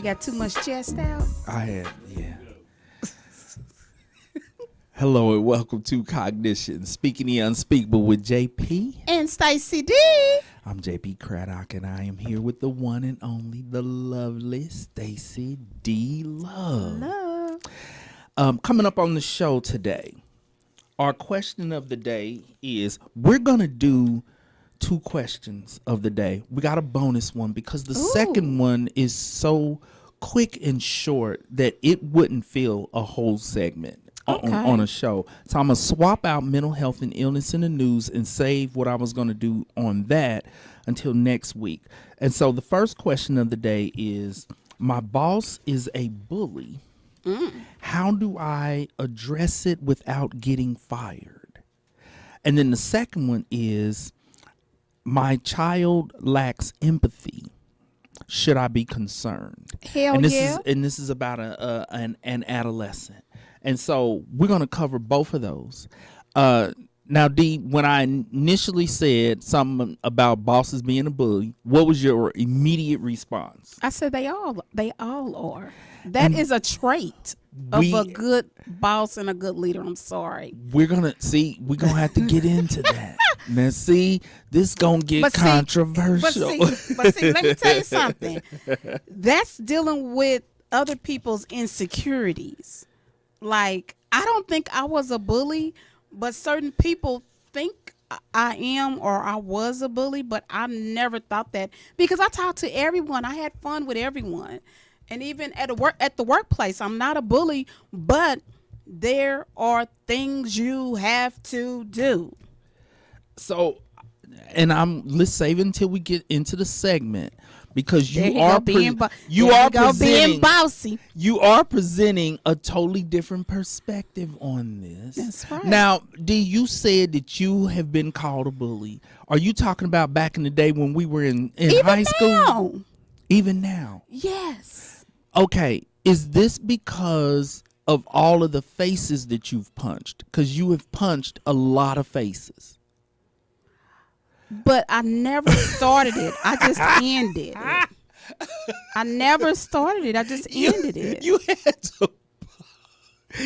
You got too much chest out? I have, yeah. Hello and welcome to Cognitions, speaking the unspeakable with JP and Stacy D. I'm JP Craddock, and I am here with the one and only, the lovely Stacy D. Love. Coming up on the show today, our question of the day is, we're going to do 2 questions of the day. We got a bonus one because the second one is so quick and short that it wouldn't fill a whole segment on a show. So I'm going to swap out mental health and illness in the news and save what I was going to do on that until next week. And so the first question of the day is, my boss is a bully. How do I address it without getting fired? And then the second one is, my child lacks empathy. Should I be concerned? Hell and this yeah. This is about an adolescent. And so we're going to cover both of those. Now, D, when I initially said something about bosses being a bully, what was your immediate response? I said they all are. That is a trait of a good boss and a good leader. I'm sorry. We're going to have to get into that. Now, see, this going to get controversial. But see, let me tell you something. That's dealing with other people's insecurities. Like, I don't think I was a bully, but certain people think I am or I was a bully, but I never thought that because I talked to everyone. I had fun with everyone. And even at the workplace, I'm not a bully, but there are things you have to do. So, and let's save it until we get into the segment because you are being bossy. You are presenting a totally different perspective on this. That's right. Now, D, you said that you have been called a bully. Are you talking about back in the day when we were in high school? Even now? Yes. Okay, is this because of all of the faces that you've punched? Because you have punched a lot of faces. But I never started it. I just ended it. I never started it. I just ended it. You had to.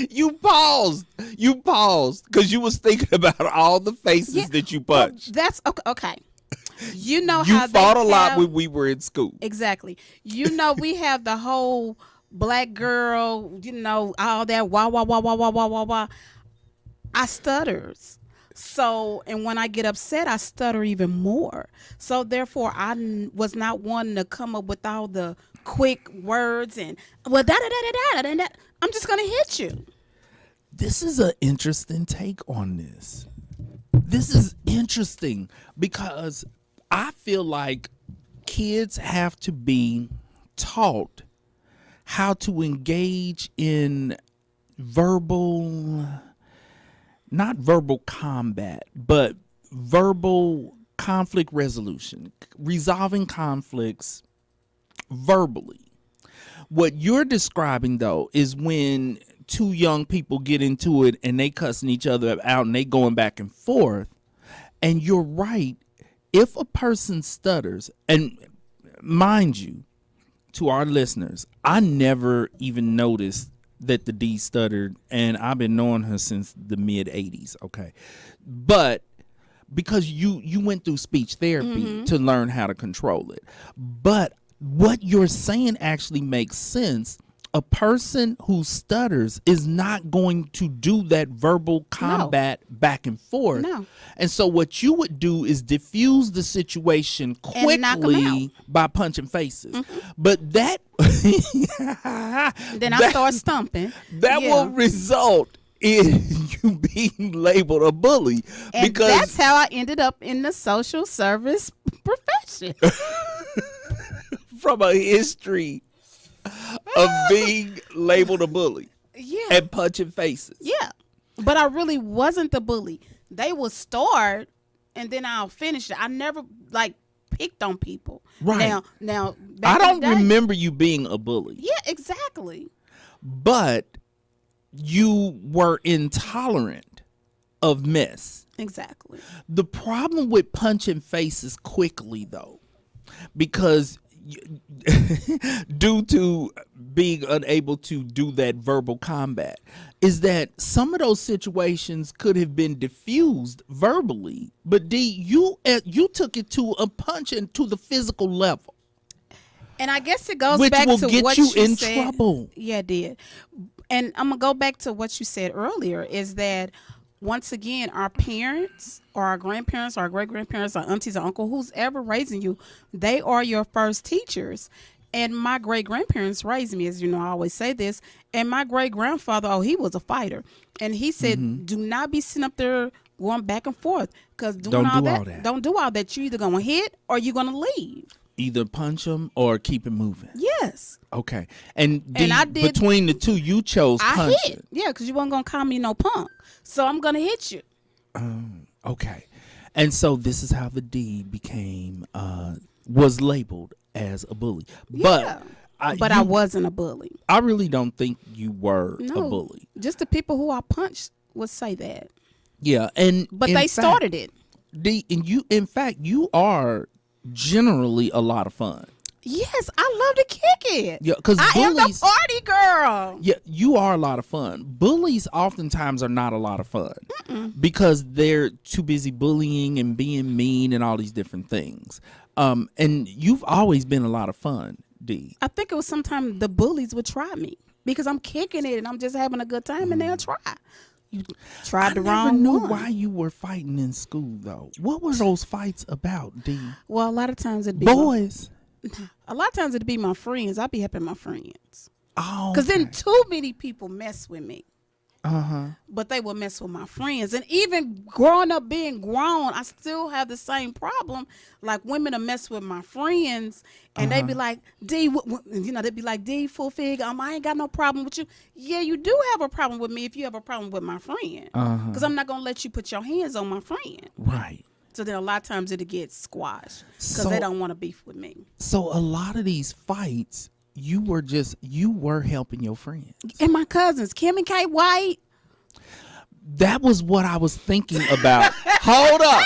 You paused. Because you was thinking about all the faces that you punched. That's okay. You know you how fought a lot when we were in school. Exactly. You know, we have the whole black girl, all that wah, wah, wah, wah, wah, wah, wah, wah. I stutters. So, and when I get upset, I stutter even more. So therefore, I was not wanting to come up with all the quick words and, well, da-da-da-da-da-da-da. I'm just going to hit you. This is an interesting take on this. This is interesting because I feel like kids have to be taught how to engage in not verbal combat, but verbal conflict resolution, resolving conflicts verbally. What you're describing, though, is when 2 young people get into it and they cussing each other out and they going back and forth. And you're right. If a person stutters, and mind you, to our listeners, I never even noticed that the D stuttered, and I've been knowing her since the mid 80s. Okay. But because you went through speech therapy to learn how to control it. But what you're saying actually makes sense. A person who stutters is not going to do that verbal combat back and forth. No. And so what you would do is diffuse the situation quickly by punching faces. But that then I start stumping. That will result in you being labeled a bully. And because that's how I ended up in the social service profession. From a history of being labeled a bully. Yeah. And punching faces. Yeah. But I really wasn't the bully. They would start and then I'll finish it. I never picked on people. Right. Now I don't remember you being a bully. Yeah, exactly. But you were intolerant of mess. Exactly. The problem with punching faces quickly, though, because due to being unable to do that verbal combat, is that some of those situations could have been diffused verbally, but D, you took it to a punch and to the physical level. And I guess it goes Which back will to get what you you in said. trouble. Yeah, it did. And I'm gonna go back to what you said earlier. Is that once again, our parents or our grandparents, or our great grandparents, our aunties, or uncle, who's ever raising you, they are your first teachers. And my great grandparents raised me, as you know, I always say this. And my great grandfather, oh, he was a fighter, and he said, "Do not be sitting up there going back and forth, because Don't do all that. Don't do all that. You either gonna hit or you're gonna leave." Either punch them or keep it moving. Yes. Okay. And I did- between the two, you chose I punching. hit. Yeah, because you weren't gonna call me no punk, so I'm gonna hit you. Okay. And so this is how the D became, was labeled as a bully. Yeah. But I wasn't a bully. I really don't think you were No, a bully. just the people who I punched would say that, Yeah. And but in they fact, started it. D, and you, in fact, you are generally a lot of fun. Yes, I love to kick it. Yeah, because I am the bullies. party girl. Yeah, you are a lot of fun. Bullies oftentimes are not a lot of fun because they're too busy bullying and being mean and all these different things. And you've always been a lot of fun, D. I think it was sometimes the bullies would try me because I'm kicking it and I'm just having a good time, and they'll try. You tried the I never wrong knew one. why you were fighting in school, though. What were those fights about, D? Well, a lot of times it'd be Boys. a lot of times it'd be my friends. I'd be helping my friends. Oh, Because then too many people mess with me. Uh-huh. But they will mess with my friends. And even growing up being grown, I still have the same problem. Like, women will mess with my friends, and they be like, D, they'd be like, D, full fig, I ain't got no problem with you. Yeah, you do have a problem with me if you have a problem with my friend. Because I'm not going to let you put your hands on my friend. Right. So then a lot of times it'll get squashed because So- they don't want to beef with me. So a lot of these fights, you were helping your friends. And my cousins, Kim and Kay White. That was what I was thinking about. Hold up.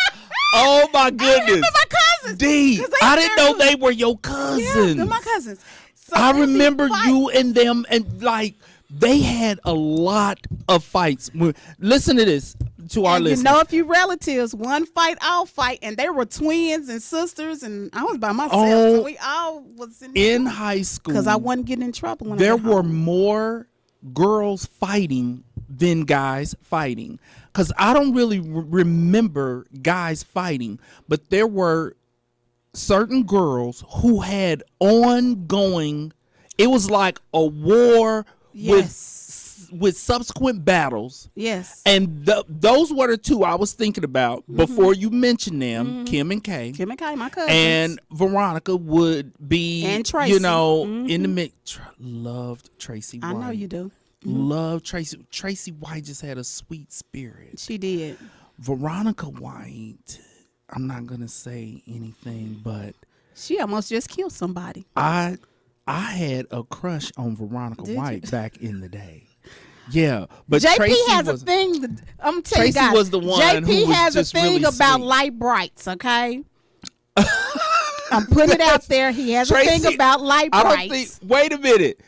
Oh my goodness. Remember my cousins. D, 'Cause they I didn't know very- they were your Yeah, cousins. they're my cousins. So I they be remember fighting. you and them, and like they had a lot of fights. Listen to this, to our And listeners. you know, a few relatives, one fight, all fight, and they were twins and sisters, and I was by myself. Oh, So we all was in high school, because I wasn't getting in trouble when there I got were home. more girls fighting than guys fighting. Because I don't really remember guys fighting, but there were certain girls who had ongoing. It was like a war with subsequent battles. Yes. And those were the two I was thinking about before you mentioned them, Kim and Kay. Kim and Kay, my cousins. And Veronica would be, And Tracy. in the mix. Loved Tracy White. I know you do. Loved Tracy. Tracy White just had a sweet spirit. She did. Veronica White, I'm not going to say anything, but She almost just killed somebody. I had a crush on Veronica Did White you? back in the day. Yeah, but JP Tracy has was a thing. I'm telling you Tracy guys. was the one JP who was has a just thing really about sweet. light brights. Okay. I'm putting it out there. He has a Tracy, thing about light I brights. don't think. Wait a minute.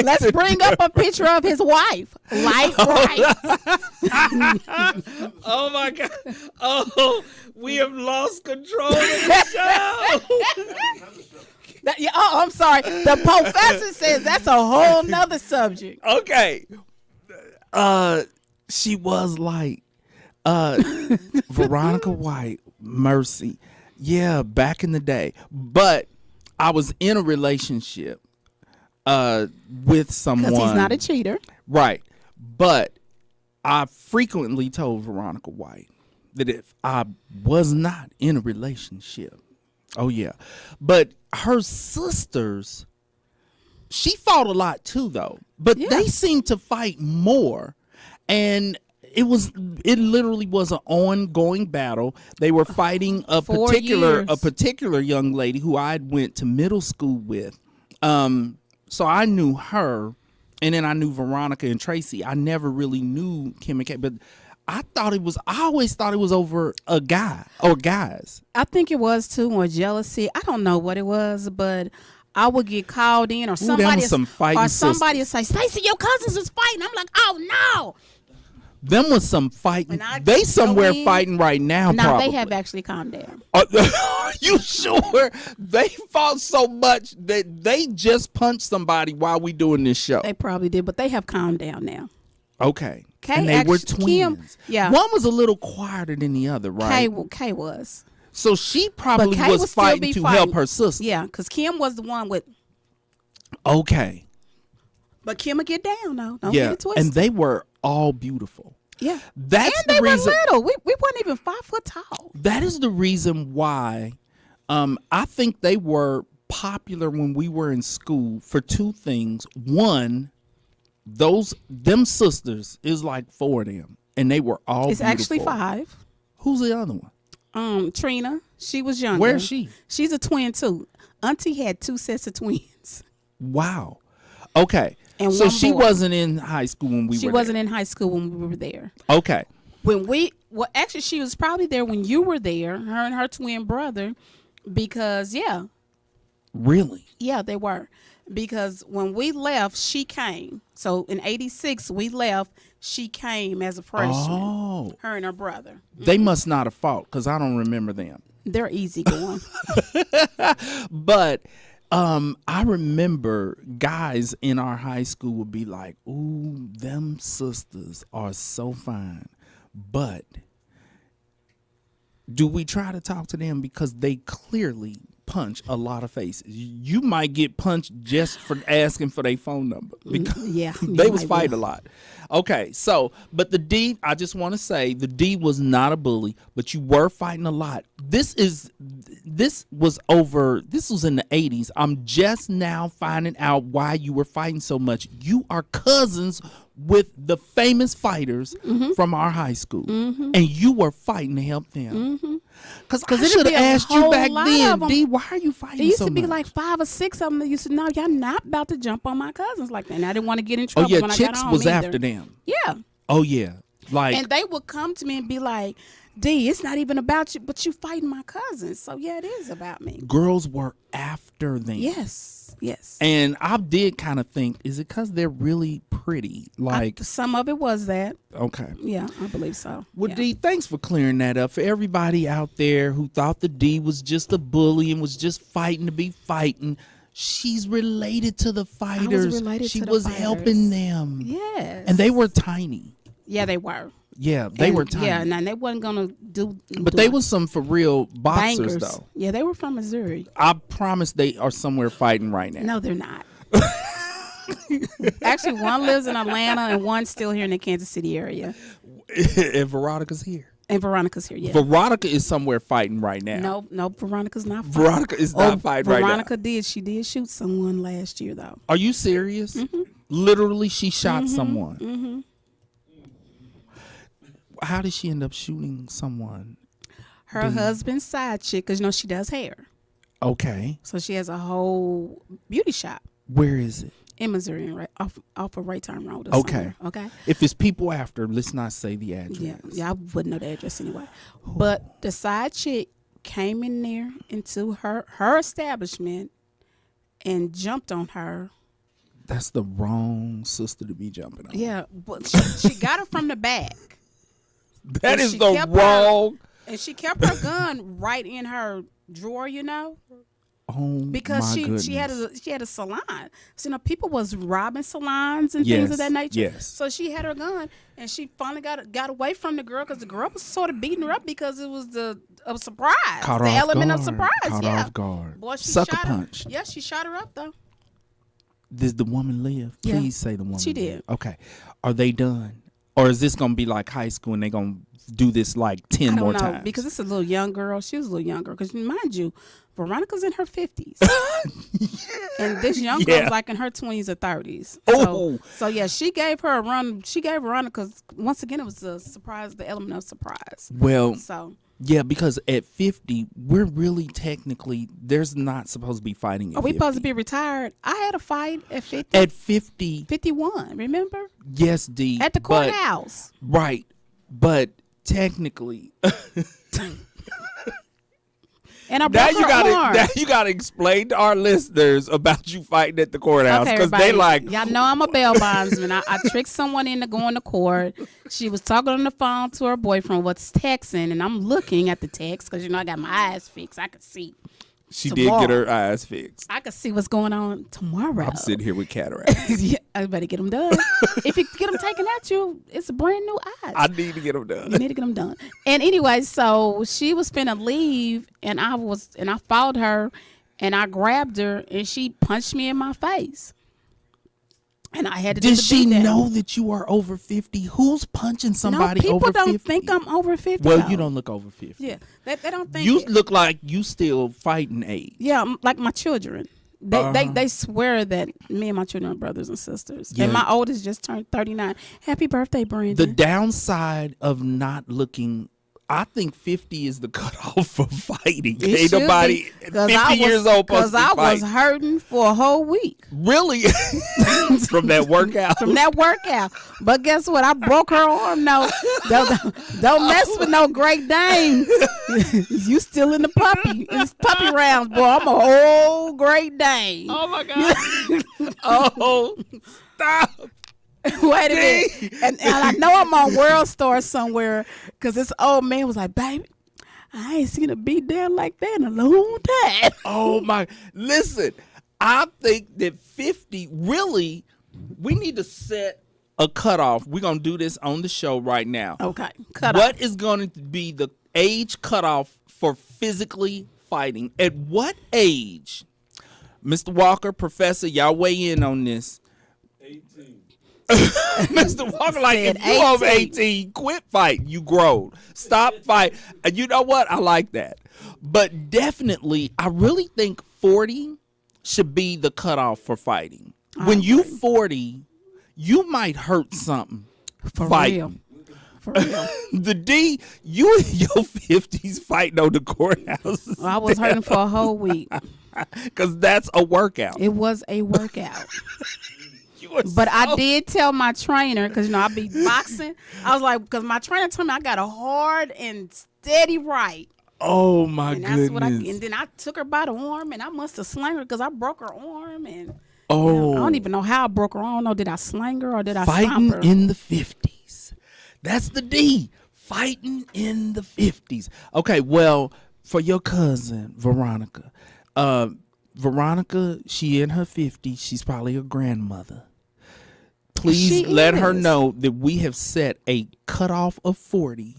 Let's bring up a picture of his wife. Light bright. Oh my God! Oh, we have lost control of the show. I'm sorry. The professor says that's a whole nother subject. Okay. She was like Veronica White, Mercy. Yeah, back in the day. But I was in a relationship with someone. Because he's not a cheater. Right. But I frequently told Veronica White that if I was not in a relationship, oh yeah. But her sisters, she fought a lot too though. But Yeah. they seemed to fight more. And it literally was an ongoing battle. They were fighting a 4 particular years. young lady who I went to middle school with. So I knew her, and then I knew Veronica and Tracy. I never really knew Kim and Kay, but I always thought it was over a guy or guys. I think it was too, or jealousy. I don't know what it was, but I would get called in, or somebody would say, "Stacy, your cousins is fighting." I'm like, "Oh no!" Them was some fighting. They somewhere fighting right now. Now probably. they have actually calmed down. You sure? They fought so much that they just punched somebody while we doing this show. They probably did, but they have calmed down now. Okay. And they were twins. Yeah. One was a little quieter than the other, right? Kay was. So she probably was fighting to help her sister. Yeah, because Kim was the one with. Okay. But Kim would get down, though. Don't get it twisted. And they were all beautiful. Yeah. That's and the reason. Were little. We weren't even 5 foot tall. That is the reason why I think they were popular when we were in school for two things. One, them sisters is like 4 of them, and they were all It's beautiful. actually 5. Who's the other one? Trina. She was younger. Where's she? She's a twin too. Auntie had 2 sets of twins. Wow. Okay. And so one she boy. wasn't in high school when we were there. She wasn't in high school when we were there. Okay. Actually, she was probably there when you were there, her and her twin brother, because, yeah. Really? Yeah, they were. Because when we left, she came. So in 86, we left. She came as a freshman. Oh. Her and her brother. They must not have fought because I don't remember them. They're easy going. But I remember guys in our high school would be like, ooh, them sisters are so fine. But do we try to talk to them because they clearly punch a lot of faces? You might get punched just for asking for their phone number because they was fighting a lot. Okay, so but the D, I just want to say the D was not a bully, but you were fighting a lot. This was in the 80s. I'm just now finding out why you were fighting so much. You are cousins with the famous fighters from our high school, and you were fighting to help them. Because I should have asked you back then, D, why are you fighting so much? It used to be like 5 or 6 of them that used to know, y'all not about to jump on my cousins like that. And I didn't want to get in trouble when I got Chicks home was either. after them. Yeah. Oh, yeah. And they would come to me and be like, D, it's not even about you, but you fighting my cousins. So, yeah, it is about me. Girls were after them. Yes. And I did kind of think, is it because they're really pretty? Some of it was that. Okay. Yeah, I believe so. Well, yeah. D, thanks for clearing that up. For everybody out there who thought the D was just a bully and was just fighting to be fighting, she's related to the fighters. She was helping them. Yes. And they were tiny. Yeah, they were. Yeah, they were tiny. Yeah, and they wasn't gonna do. But they was some for real boxers, bangers. though. Yeah, they were from Missouri. I promise they are somewhere fighting right now. No, they're not. Actually, one lives in Atlanta and one's still here in the Kansas City area. And Veronica's here. And Veronica's here. Yeah. Veronica is somewhere fighting right now. No, Veronica's not fighting. Veronica is not fighting right now. Veronica she did shoot someone last year, though. Are you serious? Literally, she shot someone. How did she end up shooting someone? Her husband's side chick, because she does hair. Okay. So she has a whole beauty shop. Where is it? In Missouri, right off of Raytown Road. Okay. Somewhere, okay. If it's people after, let's not say the address. Yeah, I wouldn't know the address anyway. But the side chick came in there into her establishment and jumped on her. That's the wrong sister to be jumping on. Yeah, but she got her from the back. That is the wrong. And she kept her gun right in her drawer, Oh, because she had a salon. So people was robbing salons and things of that nature. Yes. So she had her gun, and she finally got away from the girl because the girl was sort of beating her up because it was a surprise, Caught the off element guard. of surprise. Caught off guard. Boy, she Sucker shot punch. her. Yeah, she shot her up though. Did the woman live? Yeah. Please say the woman. She did. Lived. Okay. Are they done, or is this gonna be like high school and they gonna do this like 10 more times? Because it's a little young girl. She was a little young girl. Because mind you, Veronica's in her 50s. And this young girl's like in her 20s or 30s. Oh. So yeah, she gave her a run. She gave Veronica, once again, it was a surprise, the element of surprise. Well, so yeah, because at 50, we're really technically, there's not supposed to be fighting at are we 50. supposed to be retired? I had a fight at 50. At 50. 51, remember? Yes, D. At the courthouse. Right. but technically, and I broke her arm. now you gotta explain to our listeners about you fighting at the courthouse because they like y'all know I'm a bail bondsman. I tricked someone into going to court. She was talking on the phone to her boyfriend, was texting, and I'm looking at the text because I got my eyes fixed. I could see. She tomorrow. did get her eyes fixed. I could see what's going on tomorrow. I'm sitting here with cataracts. Yeah, I better get them done. If you get them taken out, it's a brand new eyes. I need to get them done. You need to get them done. And anyway, so she was finna leave, and I followed her, and I grabbed her, and she punched me in my face. And I had to. Did she know that you are over 50? Who's punching somebody over 50? People don't think I'm over 50. Well, you don't look over 50. Yeah, they don't think you look like you still fighting age. Yeah, like my children. They swear that me and my children are brothers and sisters. Yeah. And my oldest just turned 39. Happy birthday, Brandon. The downside of not looking, I think 50 is the cutoff for fighting. Ain't nobody 50 years old supposed to fight. Because I was hurting for a whole week. Really? From that workout? From that workout. But guess what? I broke her arm. No, don't mess with no Great Dane. You still in the puppy rounds, boy. I'm a whole Great Dane. Oh, my God. Oh, stop. Wait a minute. And I know I'm on World Star somewhere because this old man was like, baby, I ain't seen a beat down like that in a long time. Oh, my. Listen, I think that 50, really, we need to set a cutoff. We're going to do this on the show right now. Okay. What is going to be the age cutoff for physically fighting? At what age, Mr. Walker, Professor, y'all weigh in on this. 18. Mr. Walker, like, if you over 18, quit fighting. You grown. Stop fighting. And you know what? I like that. But definitely, I really think 40 should be the cutoff for fighting. When you 40, you might hurt something. For fighting. real. For real. The D, you in your 50s fighting on the courthouse. Well, I was hurting for a whole week. Because that's a workout. It was a workout. But I did tell my trainer, because I be boxing. I was like, because my trainer told me I got a hard and steady right. Oh my goodness! goodness! And then I took her by the arm, and I must have slang her because I broke her arm. And I don't even know how I broke her arm. I don't know, did I slang her or did I stomp her? Fighting in the 50s. That's the D. Fighting in the 50s. Okay, well, for your cousin Veronica, she in her 50s. She's probably a grandmother. Please let her know that we have set a cutoff of 40.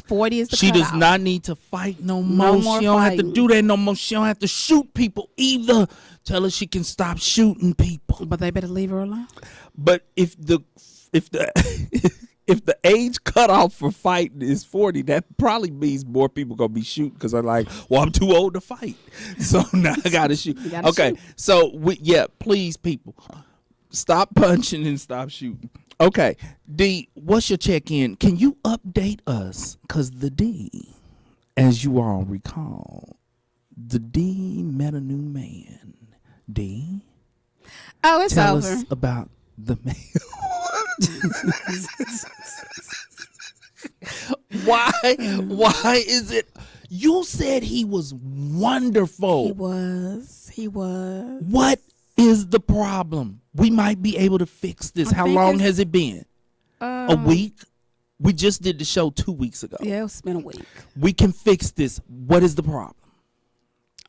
40 is the She cutoff. does not need to fight no more. She don't have to do that no more. She don't have to shoot people either. Tell her she can stop shooting people. But they better leave her alone. But if the if the age cutoff for fighting is 40, that probably means more people gonna be shooting because they're like, well, I'm too old to fight, so now I gotta shoot. Okay, so please, people. Stop punching and stop shooting. Okay, D, what's your check-in? Can you update us? Because the D, as you all recall, the D met a new man. D? Oh, it's tell over. Us about the man. Why is it? You said he was wonderful. He was. What is the problem? We might be able to fix this. How long has it been? A week? We just did the show 2 weeks ago. Yeah, it's been a week. We can fix this. What is the problem?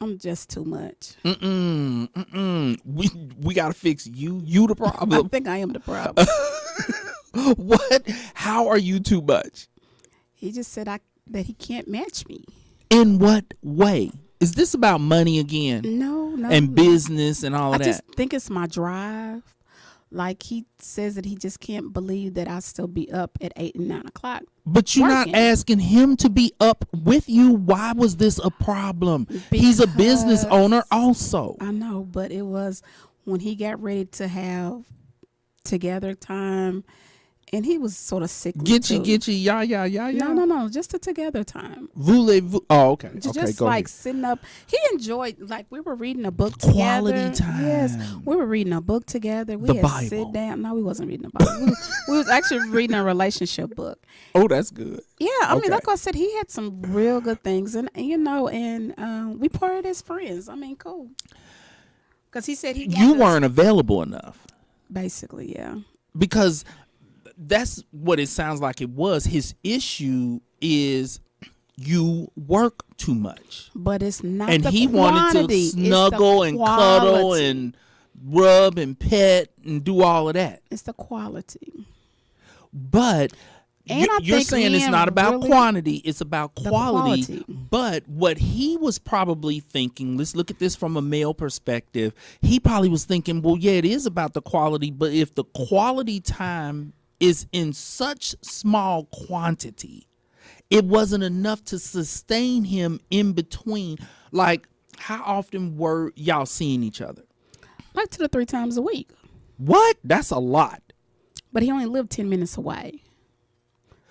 I'm just too much. We got to fix you. You the problem. I think I am the problem. What? How are you too much? He just said that he can't match me. In what way? Is this about money again? No. And business and all of that? I just think it's my drive. Like, he says that he just can't believe that I still be up at 8 and 9 o'clock. But you're not asking him to be up with you. Why was this a problem? He's a business owner also. I know, but it was when he got ready to have together time And he was sort of sickly Gitchy, too. gitchy, yeah. No, just a together time. Voulez-vous? Oh, okay. Just Okay, go like ahead. sitting up. He enjoyed, like, we were reading a book Quality together. time. Yes, we were reading a book together. We The had Bible. sit down. No, we wasn't reading the Bible. we was actually reading a relationship book. Oh, that's good. Yeah, I Okay. mean, like I said, he had some real good things, and we parted as friends. I mean, cool. Because he said You weren't available enough. basically, yeah. Because that's what it sounds like it was. His issue is you work too much. But it's not And the he wanted quantity, to it's the snuggle and cuddle quality. and rub and pet and do all of that. It's the quality. But And I you're think saying it's men not about really- quantity, it's about The quality. quality. But what he was probably thinking, let's look at this from a male perspective. He probably was thinking, well, yeah, it is about the quality, but if the quality time is in such small quantity, it wasn't enough to sustain him in between. Like, how often were y'all seeing each other? Like 2 to 3 times a week. What? That's a lot. But he only lived 10 minutes away.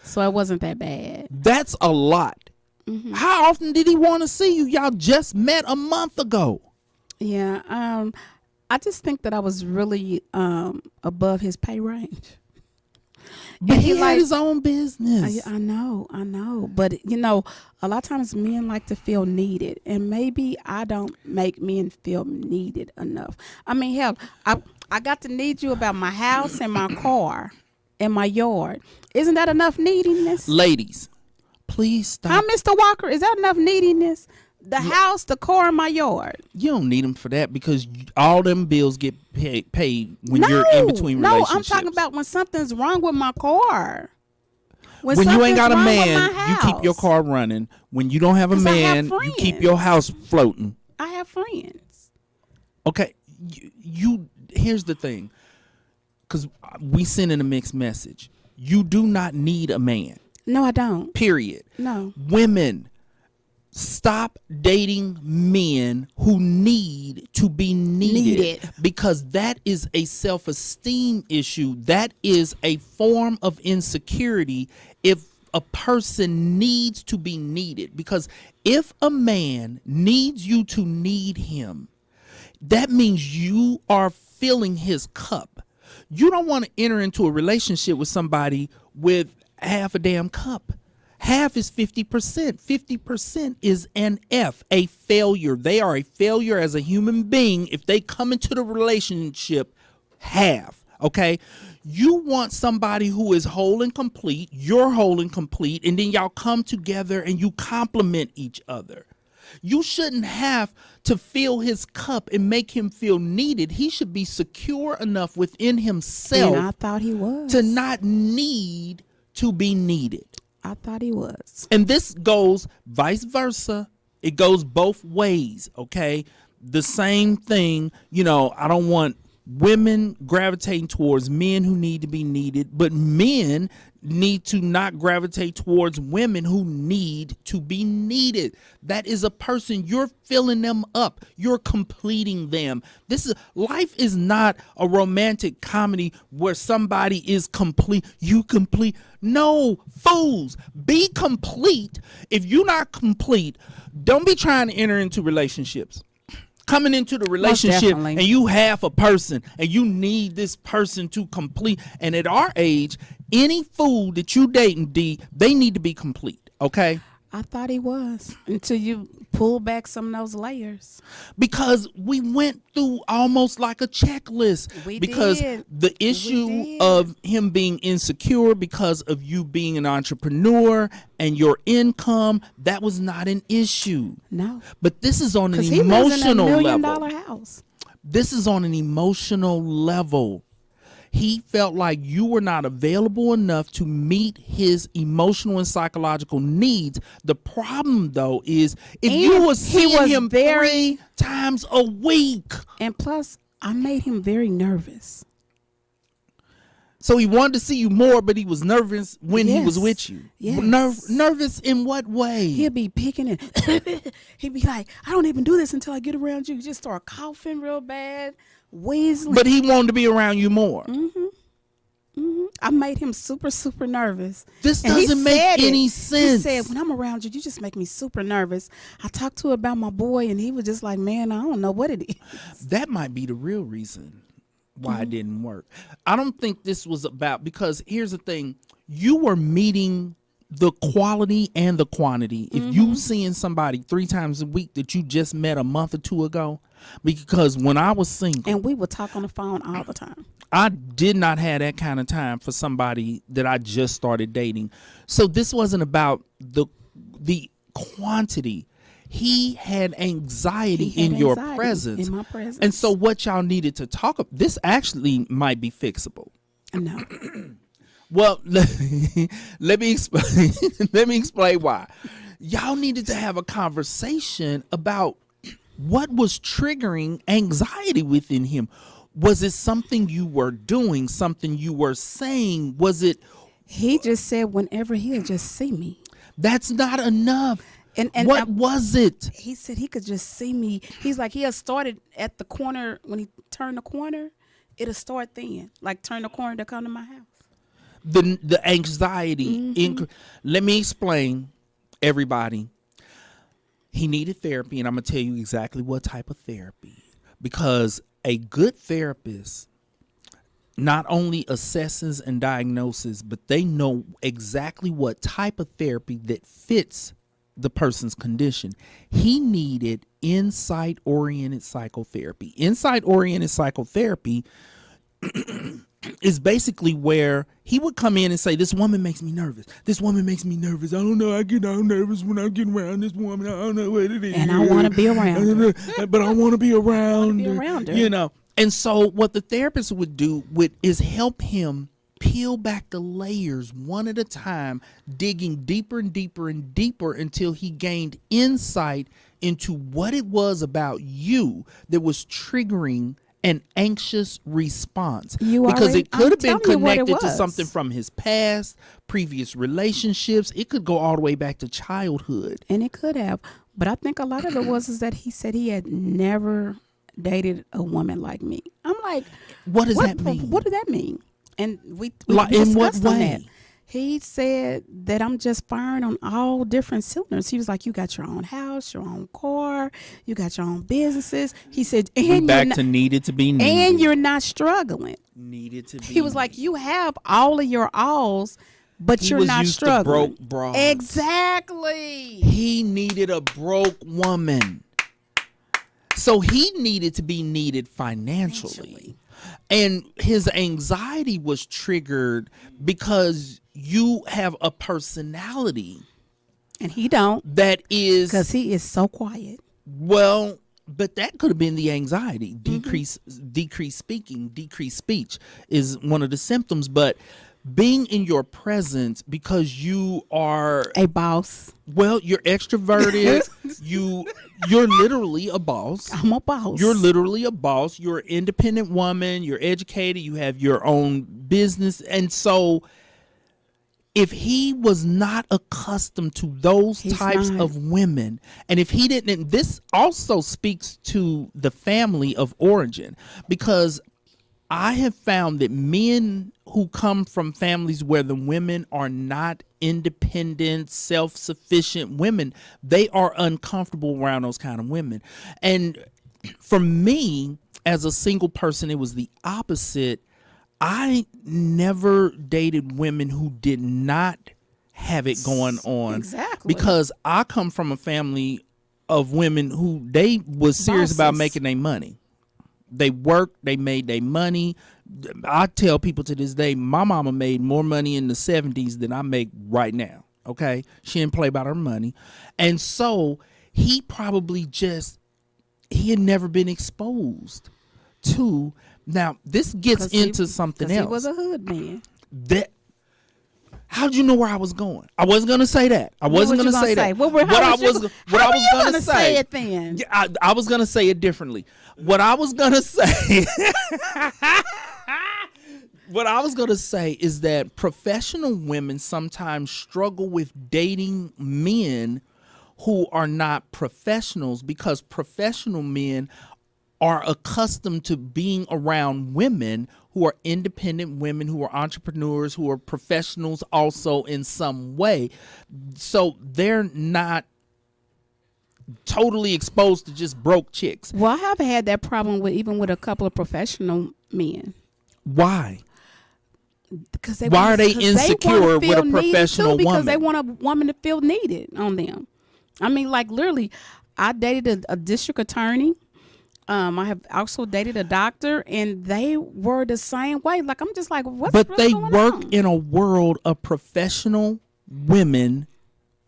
So it wasn't that bad. That's a lot. Mm-hmm. How often did he want to see you? Y'all just met a month ago. Yeah. I just think that I was really above his pay range. But And he he had like- his own business. I know. But a lot of times men like to feel needed, and maybe I don't make men feel needed enough. I mean, hell, I got to need you about my house and my car and my yard. Isn't that enough neediness? Ladies, please stop. Huh, Mr. Walker? Is that enough neediness? The house, the car, and my yard. You don't need them for that because all them bills get paid when you're in between No, relationships. I'm talking about when something's wrong with my car. when you ain't got a something's wrong with man, my you keep your house. car running. When you don't have a 'Cause I have man, you keep friends. your house floating. I have friends. Okay, you here's the thing, because we send in a mixed message. You do not need a man. No, I don't. Period. No. Women, stop dating men who need to be needed, because that is a self-esteem issue. That is a form of insecurity if a person needs to be needed. Because if a man needs you to need him, that means you are filling his cup. You don't want to enter into a relationship with somebody with half a damn cup. Half is 50%. 50% is an F, a failure. They are a failure as a human being if they come into the relationship half, okay? You want somebody who is whole and complete, you're whole and complete, and then y'all come together and you complement each other. You shouldn't have to fill his cup and make him feel needed. He should be secure enough within himself And I thought he was. to not need to be needed. I thought he was. And this goes vice versa. It goes both ways, okay? The same thing, I don't want women gravitating towards men who need to be needed, but men need to not gravitate towards women who need to be needed. That is a person, you're filling them up, you're completing them. Life is not a romantic comedy where somebody is complete, you complete. No, fools, be complete. If you're not complete, don't be trying to enter into relationships. Coming into the relationship definitely. and you half a person and you need this person to complete. And at our age, any fool that you dating, D, they need to be complete, okay? I thought he was until you pull back some of those layers. Because we went through almost like a checklist. We because did. the issue did. of him being insecure because of you being an entrepreneur and your income, that was not an issue. No. But this is on an Because he lives in a emotional $1 million level. house. This is on an emotional level. He felt like you were not available enough to meet his emotional and psychological needs. The problem, though, is if you And were he seeing was him very- 3 times a week. And plus, I made him very nervous. So he wanted to see you more, but he was nervous when he was Yes. with you. Yes. Nervous in what way? He'll be picking it. He'd be like, I don't even do this until I get around you. He just start coughing real bad, wheezing. But he wanted to be around you more. I made him super, super nervous. This And he doesn't make said any He sense. said, when I'm around you, you just make me super nervous. I talked to him about my boy, and he was just like, man, I don't know what it is. That might be the real reason why it didn't work. I don't think this was about, because here's the thing. You were meeting the quality and the quantity. If you seeing somebody 3 times a week that you just met a month or 2 ago, because when I was single, And we would talk on the phone all the time. I did not have that kind of time for somebody that I just started dating. So this wasn't about the quantity. He had anxiety in your presence. In my presence. And so what y'all needed to talk about, this actually might be fixable. No. Well, let me explain. Let me explain why. Y'all needed to have a conversation about what was triggering anxiety within him. Was it something you were doing, something you were saying? Was it? He just said whenever he'll just see me. That's not enough. And what was it? He said he could just see me. He's like, he'll started at the corner. When he turned the corner, it'll start then. Like turn the corner to come to my house. The anxiety. Let me explain, everybody. He needed therapy, and I'm going to tell you exactly what type of therapy. Because a good therapist not only assesses and diagnoses, but they know exactly what type of therapy that fits the person's condition. He needed insight-oriented psychotherapy. Insight-oriented psychotherapy is basically where he would come in and say, this woman makes me nervous. This woman makes me nervous. I don't know. I get all nervous when I get around this woman. I don't know what it is. And I want to be around her. But I want to be around her. You know. And so what the therapist would do is help him peel back the layers one at a time, digging deeper and deeper and deeper until he gained insight into what it was about you that was triggering an anxious response. Because it could have been connected to something from his past, previous relationships. It could go all the way back to childhood. And it could have. But I think a lot of it is that he said he had never dated a woman like me. I'm like, what does that mean? What does that mean? And we like, in what discussed on way? that. He said that I'm just firing on all different cylinders. He was like, you got your own house, your own car, you got your own businesses. He said, and back to needed to be needed. And you're not struggling. Needed to be. He was like, you have all of your alls, but you're not struggling. Broke broads. Exactly. He needed a broke woman. So he needed to be needed financially. And his anxiety was triggered because you have a personality. And he don't. That is. Because he is so quiet. Well, but that could have been the anxiety. Decreased speaking, decreased speech is one of the symptoms. But being in your presence because you are a boss. Well, you're extroverted. You're literally a boss. I'm a boss. You're literally a boss. You're an independent woman. You're educated. You have your own business. And so if he was not accustomed to those types of women, and if he didn't, and this also speaks to the family of origin, because I have found that men who come from families where the women are not independent, self-sufficient women, they are uncomfortable around those kind of women. And for me, as a single person, it was the opposite. I never dated women who did not have it going on. Exactly. Because I come from a family of women who they was serious about making their money. They worked, they made their money. I tell people to this day, my mama made more money in the 70s than I make right now. Okay. She didn't play about her money. And so he probably he had never been exposed to. Now, this gets into something else. He was a hood man. How'd you know where I was going? I wasn't going to say that. I wasn't going to say that. What I was going to say it then? Yeah, I was going to say it differently. What I was going to say, is that professional women sometimes struggle with dating men who are not professionals because professional men are accustomed to being around women who are independent women, who are entrepreneurs, who are professionals also in some way. So they're not totally exposed to just broke chicks. Well, I have had that problem even with a couple of professional men. Why? Because why are they insecure with a professional woman? Because they want a woman to feel needed on them. I mean, like literally, I dated a district attorney. I have also dated a doctor, and they were the same way. Like I'm just like, what's But really they going work on? in a world of professional women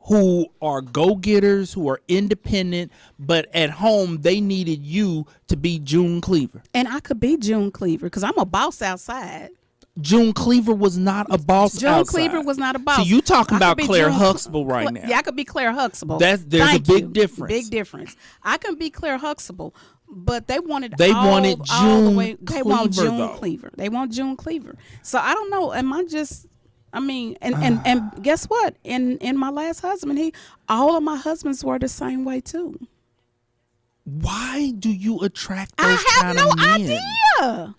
who are go-getters, who are independent, but at home they needed you to be June Cleaver. And I could be June Cleaver because I'm a boss outside. June Cleaver was not a boss June outside. Cleaver was not a boss. So you talking I could about be Claire June- Huxtable right now. Yeah, I could be Claire Huxtable. There's Thank a big you. difference. Big difference. I can be Claire Huxtable, but they wanted They all, wanted all the June way. They want Cleaver, June though. Cleaver. They want June Cleaver. So I don't know. Am I just? I mean, and guess what? In my last husband, all of my husbands were the same way too. Why do you attract those I have kind no of men? idea.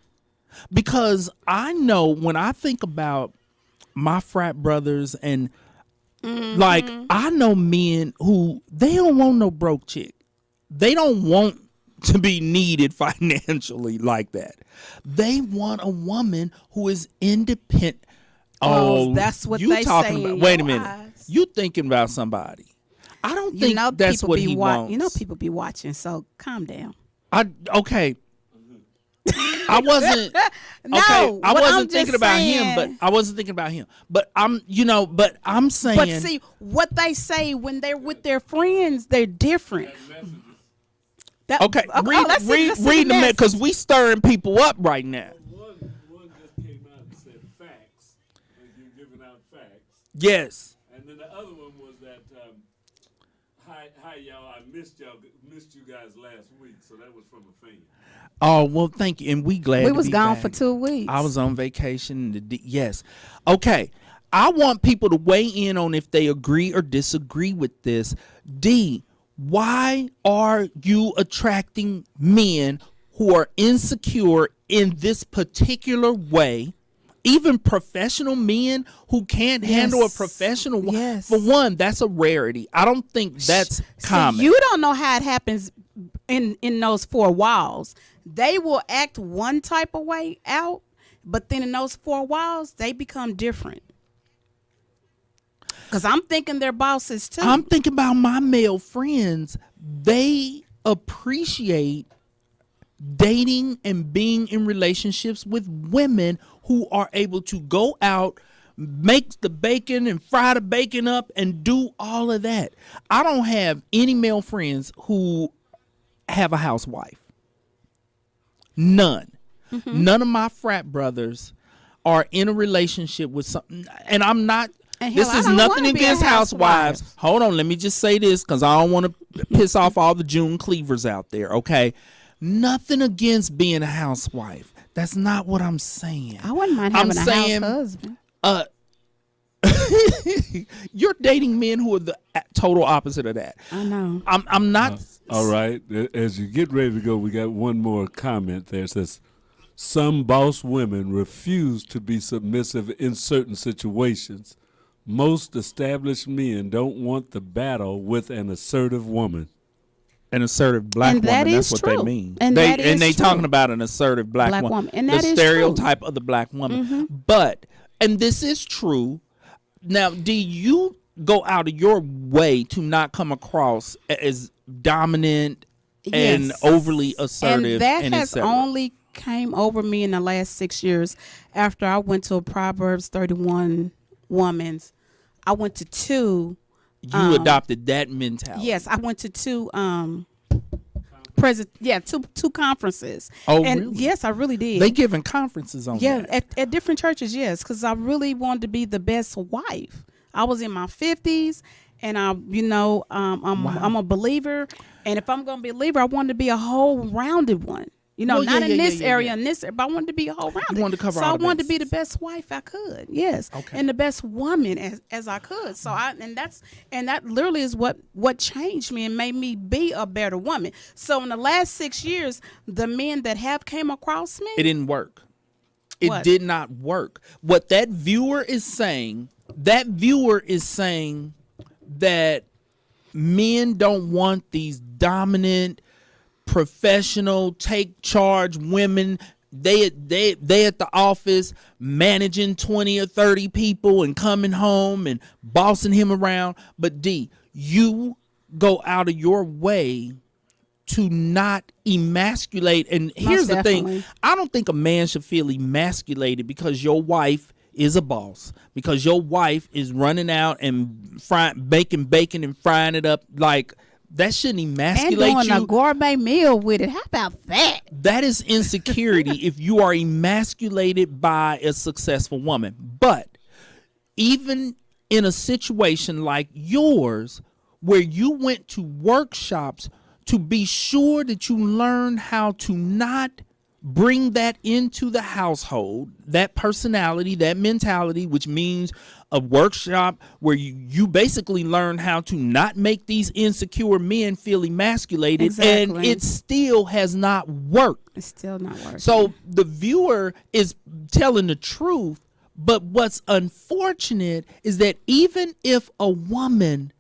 Because I know when I think about my frat brothers and like I know men who they don't want no broke chick. They don't want to be needed financially like that. They want a woman who is independent. Well, that's what you they talking say about? in Wait a your minute. eyes. You thinking about somebody? I don't think that's people what be he wants. You know, people be watching. So calm down. Okay. I wasn't No, okay. I but I'm wasn't thinking just about saying- him, but I wasn't thinking about him. But I'm saying. But see, what they say when they're with their friends, they're different. That, okay, let's see read the the message. because we stirring people up right now. One just came out and said facts, like you're giving out facts, Yes. and then the other one was that hi y'all, I missed you guys last week, so that was from a fan. Oh well, thank you, and we glad We to was be gone back. for 2 weeks. I was on vacation. Yes. Okay. I want people to weigh in on if they agree or disagree with this. D, why are you attracting men who are insecure in this particular way? Even professional men who can't handle a Yes. professional woman. Yes. For one, that's a rarity. I don't think that's common. See, you don't know how it happens in those 4 walls. They will act one type of way out, but then in those 4 walls, they become different. Because I'm thinking they're bosses too. I'm thinking about my male friends. They appreciate dating and being in relationships with women who are able to go out, make the bacon and fry the bacon up and do all of that. I don't have any male friends who have a housewife. None. None of my frat brothers are in a relationship with something. And I'm not. And This hell, I is don't nothing wanna be a against housewives. housewife. Hold on, let me just say this because I don't want to piss off all the June Cleavers out there, okay? Nothing against being a housewife. That's not what I'm saying. I wouldn't mind I'm having a saying, house husband. You're dating men who are the total opposite of that. I know. I'm not. All right, as you get ready to go, we got one more comment there. It says, some boss women refuse to be submissive in certain situations. Most established men don't want the battle with an assertive woman. An assertive black And that woman. That's is what true. they mean. And that is they true. talking about an assertive black woman. And the that is stereotype of the black woman. Mm-hmm. But and this is true. Now, do you go out of your way to not come across as dominant and Yes. overly assertive? And that and et has cetera? only came over me in the last 6 years after I went to a Proverbs 31 woman's. I went to 2. You adopted that mentality. Yes, I went to 2 two conferences. Oh, and really? yes, I really did. They giving conferences on Yeah, that. at different churches, yes, because I really wanted to be the best wife. I was in my 50s, and I'm a believer. And if I'm going to be a believer, I wanted to be a whole rounded one. Well, not in this area, yeah. in this area, but I wanted to be a whole rounded. You wanted to cover so all I the wanted to be the bases. best wife I could, yes, Okay. and the best woman as I could. So that literally is what changed me and made me be a better woman. So in the last 6 years, the men that have came across me, It didn't work. It What? did not work. What that viewer is saying that men don't want these dominant, professional, take charge women. They at the office managing 20 or 30 people and coming home and bossing him around. But D, you go out of your way to not emasculate. And here's the thing. I don't think a man should feel emasculated because your wife is a boss, because your wife is running out and baking bacon and frying it up. Like, that shouldn't emasculate you. And doing a gourmet meal with it. How about that? That is insecurity if you are emasculated by a successful woman. But even in a situation like yours, where you went to workshops to be sure that you learn how to not bring that into the household, that personality, that mentality, which means a workshop where you basically learn how to not make these insecure men feel emasculated. Exactly. And it still has not worked. It's still not working. So the viewer is telling the truth, but what's unfortunate is that even if a woman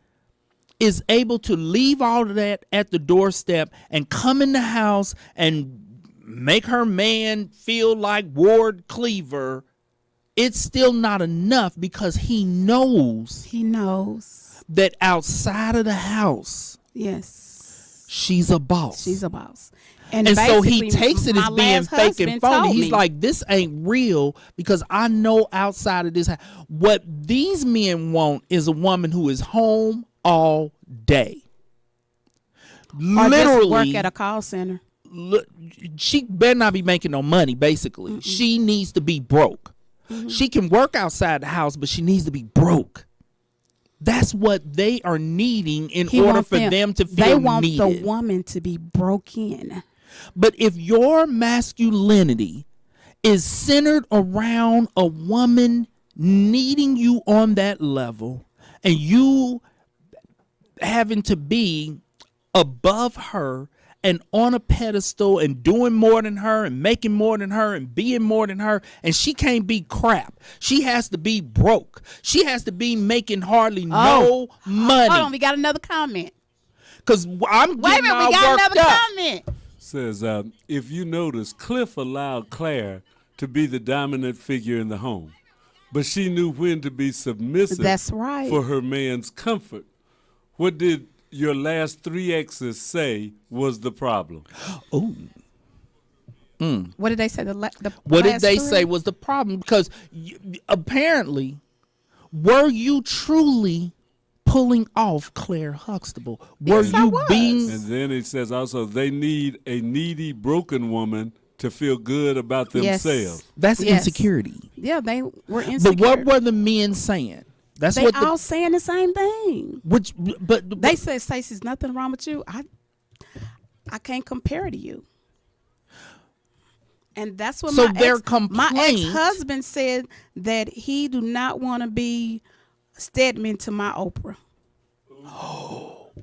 is able to leave all of that at the doorstep and come in the house and make her man feel like Ward Cleaver, it's still not enough, because he knows that outside of the house, yes, she's a boss. She's a boss. And so he takes it as being fake and phony. He's me, like, this ain't real, because I know outside of this. What these men want is a woman who is home all day. Or Literally just work at a call center. She better not be making no money, basically. Mm-mm. She needs to be broke. Mm-hmm. She can work outside the house, but she needs to be broke. That's what they are needing in order for them to feel They want needed. the woman to be broken. But if your masculinity is centered around a woman needing you on that level, and you having to be above her and on a pedestal and doing more than her and making more than her and being more than her, and she can't be crap. She has to be broke. She has to be making hardly no money. Hold on, we got another comment. Because I'm getting Wait a minute, all we got worked another up. comment. Says, if you notice, Cliff allowed Claire to be the dominant figure in the home, but she knew when to be submissive. That's right. For her man's comfort. What did your last three exes say was the problem? Oh. What did they say? What did they say was the problem? Because apparently, were you truly pulling off Claire Huxtable? Were Yes, you being? And then it says also they need a needy, broken woman to feel good about themselves. That's insecurity. Yeah, they were insecure. But what were the men saying? That's they what all saying the same thing. But they said, "Stacey's nothing wrong with you. I can't compare to you." And that's what my ex-husband said, that he do not want to be Stedman to my Oprah.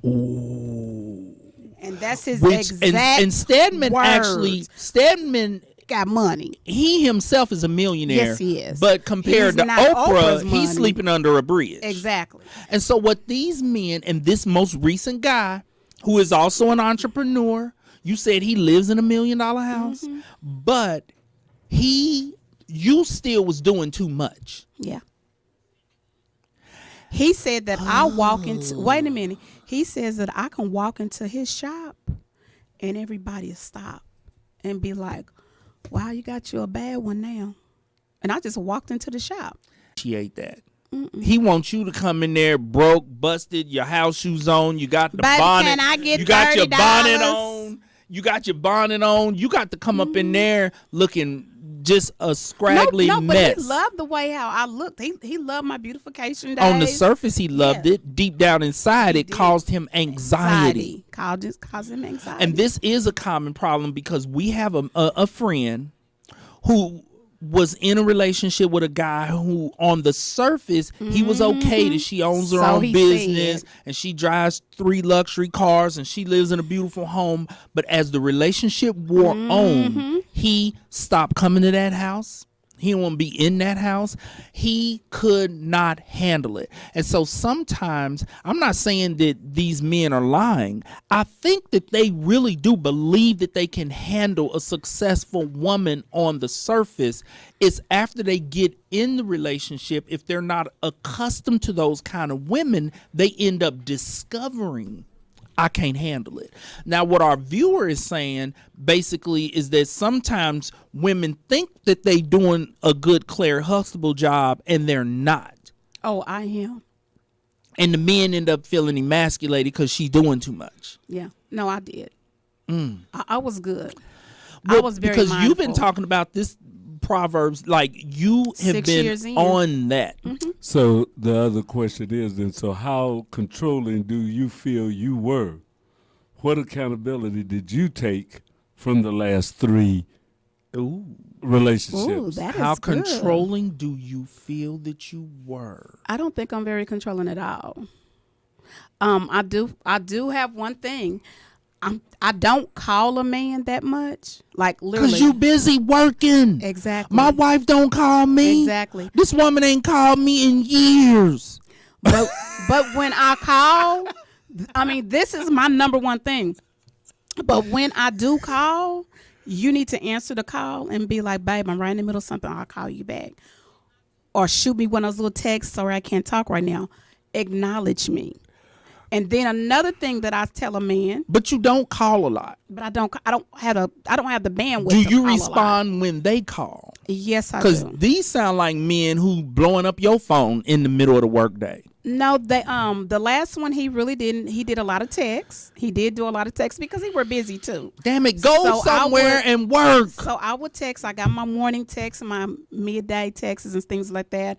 Ooh. And that's his exact and Stedman words. Stedman got money. He himself is a millionaire. Yes, he is. But compared to Oprah, he's sleeping under a bridge. Exactly. And so what these men and this most recent guy, who is also an entrepreneur, you said he lives in $1 million house, but you still was doing too much. Yeah. He said that I walk into, wait a minute. He says that I can walk into his shop and everybody will stop and be like, wow, you got you a bad one now. And I just walked into the shop. She ate that. Mm-mm. He wants you to come in there broke, busted, your house shoes on, you got the bonnet. Can I get you got $30? your bonnet on. You got your bonnet on. You got to come up in there looking just a scraggly mess. But he loved the way how I looked. He loved my beautification days. On the surface, he loved it. Deep down inside, it caused him anxiety. Caused him anxiety. And this is a common problem because we have a friend who was in a relationship with a guy who on the surface he was okay that she owns her own business and she drives 3 luxury cars and she lives in a beautiful home, but as the relationship wore on, he stopped coming to that house. He didn't want to be in that house. He could not handle it. And so sometimes, I'm not saying that these men are lying. I think that they really do believe that they can handle a successful woman on the surface. It's after they get in the relationship, if they're not accustomed to those kind of women, they end up discovering, I can't handle it. Now, what our viewer is saying basically is that sometimes women think that they doing a good Claire Huxtable job and they're not. Oh, I am. And the men end up feeling emasculated because she's doing too much. Yeah. No, I did. I was good. Well, I was very because mindful. you've been talking about this Proverbs, like you have 6 been years in. on that. So the other question is then, so how controlling do you feel you were? What accountability did you take from the last 3 Ooh. relationships? Ooh, that is How good. controlling do you feel that you were? I don't think I'm very controlling at all. I do have one thing. I don't call a man that much. Like literally. Because you busy working. Exactly. My wife don't call me. Exactly. This woman ain't called me in years. But when I call, I mean, this is my number one thing. But when I do call, you need to answer the call and be like, babe, I'm right in the middle of something. I'll call you back. Or shoot me one of those little texts. Sorry, I can't talk right now. Acknowledge me. And then another thing that I tell a man, But you don't call a lot. but I don't have the bandwidth. Do to you call a lot. respond when they call? Yes, I Because do. these sound like men who blowing up your phone in the middle of the workday. No, they the last one he really didn't. He did a lot of texts. He did do a lot of texts because he were busy too. Damn it, go So I somewhere would- and work. So I would text. I got my morning texts, my midday texts, and things like that.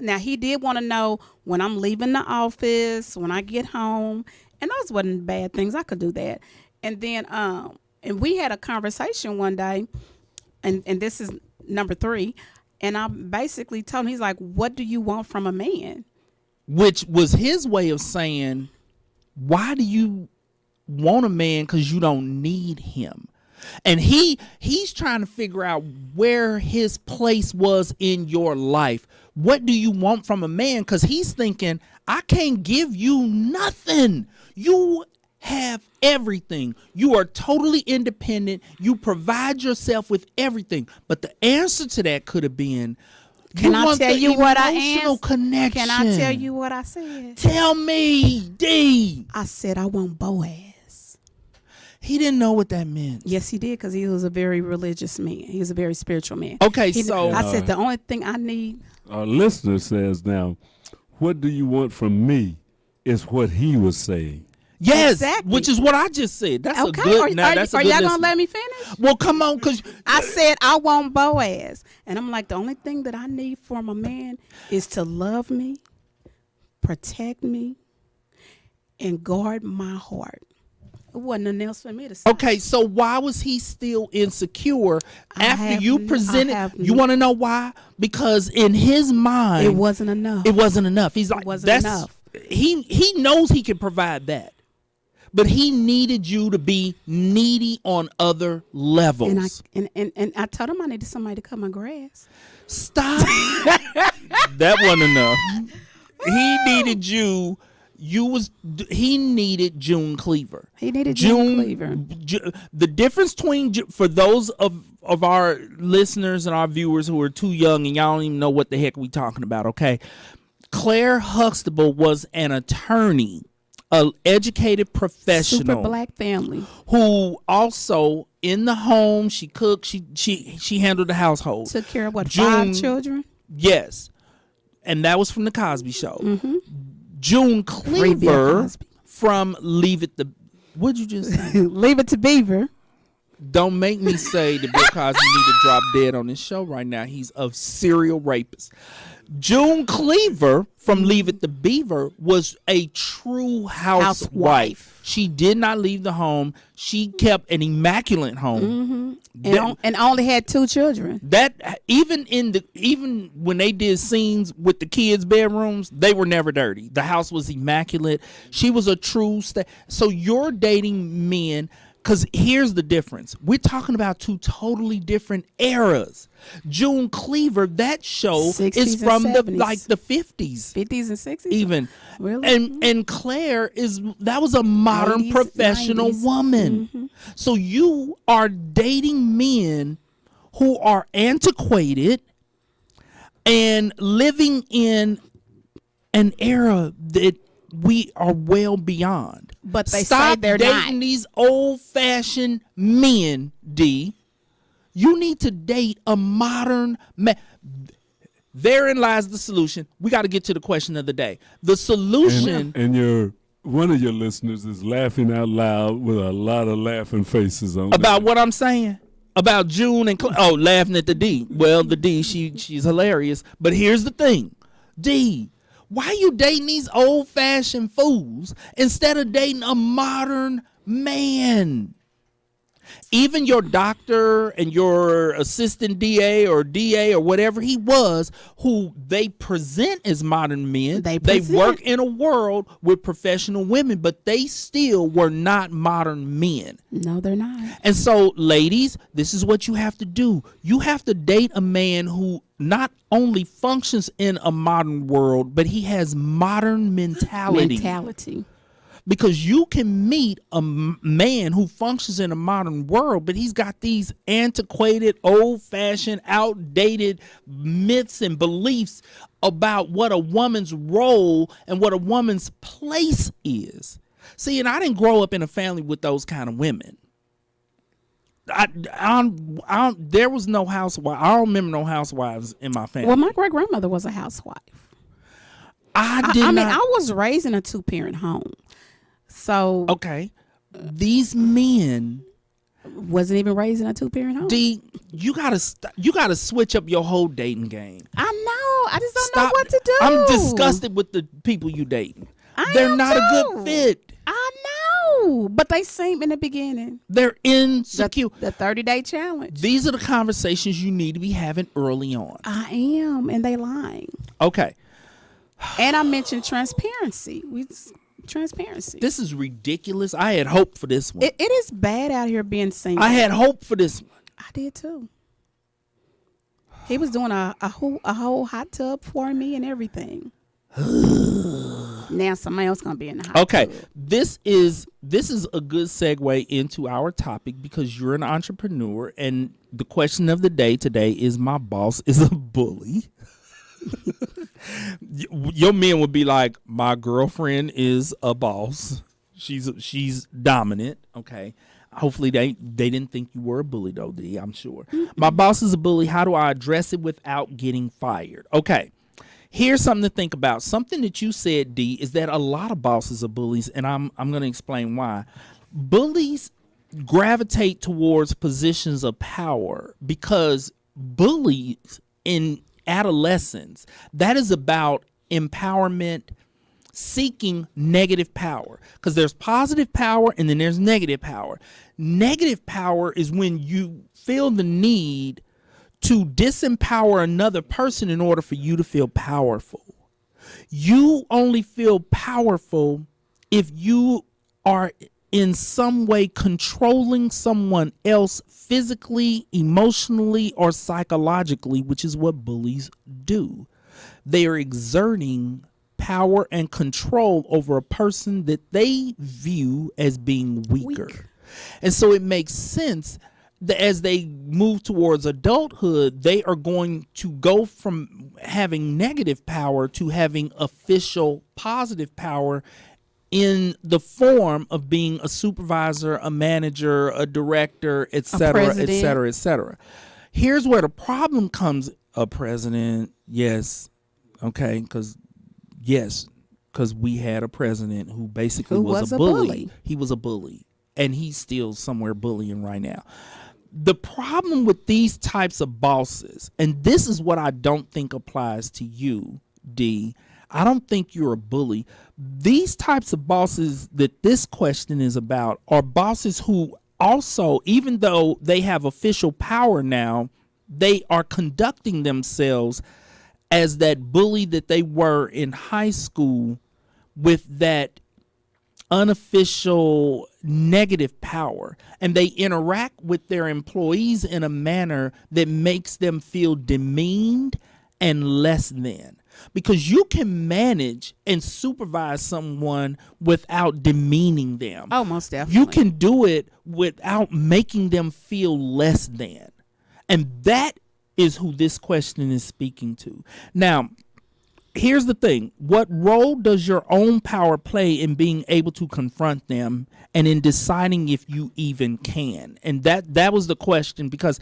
Now he did want to know when I'm leaving the office, when I get home, and those wasn't bad things. I could do that. And then and we had a conversation one day, and this is number 3. And I basically told him, he's like, "What do you want from a man?" Which was his way of saying, why do you want a man? Because you don't need him. And he's trying to figure out where his place was in your life. What do you want from a man? Because he's thinking, I can't give you nothing. You have everything. You are totally independent. You provide yourself with everything. But the answer to that could have been, Can I want tell the you what I emotional answered? connection. Can I tell you what I said? Tell me, D. I said I want Boaz. He didn't know what that meant. Yes, he did, because he was a very religious man. He was a very spiritual man. Okay, He- so I said the only thing I need. Our listener says now, what do you want from me is what he was saying. yes, Exactly. which is what I just said. That's a Okay, good. Now that's a are good. y'all gonna listen. let me finish? Well, come on, cause I said I want Boaz, and I'm like, the only thing that I need from a man is to love me, protect me, and guard my heart. It wasn't nothing else for me to say. okay. So why was he still insecure after you I presented? have You want to know why? Because in his mind, It wasn't enough. It wasn't enough. He's like, wasn't that's enough. He knows he can provide that, but he needed you to be needy on other levels. and I told him I needed somebody to cut my grass. Stop. That wasn't enough. He needed you. He needed June Cleaver. He needed June Cleaver. The difference between, for those of our listeners and our viewers who are too young and y'all don't even know what the heck we talking about, okay? Claire Huxtable was an attorney, an educated professional. Super black family. Who also in the home, she cooked, she handled the household. Took care of what, June- 5 children? Yes. And that was from the Cosby Show. Mm-hmm. June Free Bill Cleaver Cosby. from Leave It to... What'd you just say? Leave it to Beaver. Don't make me say that Bill Cosby need to drop dead on this show right now. He's a serial rapist. June Cleaver from Leave It to Beaver was a true housewife. She did not leave the home. She kept an immaculate home. And only had 2 children. That even when they did scenes with the kids' bedrooms, they were never dirty. The house was immaculate. She was a true so you're dating men Because here's the difference. We're talking about two totally different eras. June Cleaver, that show 60s is and from the 70s. the 50s. 50s and 60s? Even. Really? And Claire that was a modern 80s, professional 90s. woman. So you are dating men who are antiquated and living in an era that we are well beyond. But they Stop say they're dating not. these old-fashioned men, D. You need to date a modern man. Therein lies the solution. We got to get to the question of the day. The solution. And one of your listeners is laughing out loud with a lot of laughing faces on About what I'm saying? About June and laughing at the D. Well, the D, she's hilarious. But here's the thing. D, why you dating these old-fashioned fools instead of dating a modern man? Even your doctor and your assistant DA or whatever he was, who they present as modern men, they work in a world with professional women, but they still were not modern men. No, they're not. And so, ladies, this is what you have to do. You have to date a man who not only functions in a modern world, but he has modern mentality. Because you can meet a man who functions in a modern world, but he's got these antiquated, old-fashioned, outdated myths and beliefs about what a woman's role and what a woman's place is. See, and I didn't grow up in a family with those kind of women. There was no housewife. I don't remember no housewives in my family. Well, my great-grandmother was a housewife. I was raised in a two-parent home. So okay, these men wasn't even raised in a two-parent home. D, you gotta switch up your whole dating game. I know. I just don't know what to do. I'm disgusted with the people you dating. They're not a good fit. I know, but they seem in the beginning. They're insecure. The 30-day challenge. These are the conversations you need to be having early on. I am, and they lying. Okay. And I mentioned transparency. Transparency. This is ridiculous. I had hope for this one. It is bad out here being single. I had hope for this one. I did too. He was doing a whole hot tub for me and everything. Now somebody else gonna be in the hot tub. This is a good segue into our topic because you're an entrepreneur, and the question of the day today is: my boss is a bully. Your men would be like, my girlfriend is a boss. She's dominant. Okay. Hopefully they didn't think you were a bully though, D, I'm sure. My boss is a bully. How do I address it without getting fired? Okay. Here's something to think about. Something that you said, D, is that a lot of bosses are bullies, and I'm going to explain why. Bullies gravitate towards positions of power because bullies in adolescence, that is about empowerment, seeking negative power, because there's positive power and then there's negative power. Negative power is when you feel the need to disempower another person in order for you to feel powerful. You only feel powerful if you are in some way controlling someone else physically, emotionally, or psychologically, which is what bullies do. They are exerting power and control over a person that they view as being weaker. And so it makes sense that as they move towards adulthood, they are going to go from having negative power to having official positive power in the form of being a supervisor, a manager, a director, et cetera, et cetera, et cetera. Here's where the problem comes. A president, yes. Okay, because we had a president who basically was a bully. He was a bully, and he's still somewhere bullying right now. The problem with these types of bosses, and this is what I don't think applies to you, D, I don't think you're a bully. These types of bosses that this question is about are bosses who also, even though they have official power now, they are conducting themselves as that bully that they were in high school with that unofficial negative power, and they interact with their employees in a manner that makes them feel demeaned and less than. Because you can manage and supervise someone without demeaning them. Oh, most definitely. You can do it without making them feel less than. And that is who this question is speaking to. Now, here's the thing. What role does your own power play in being able to confront them and in deciding if you even can? And that was the question, because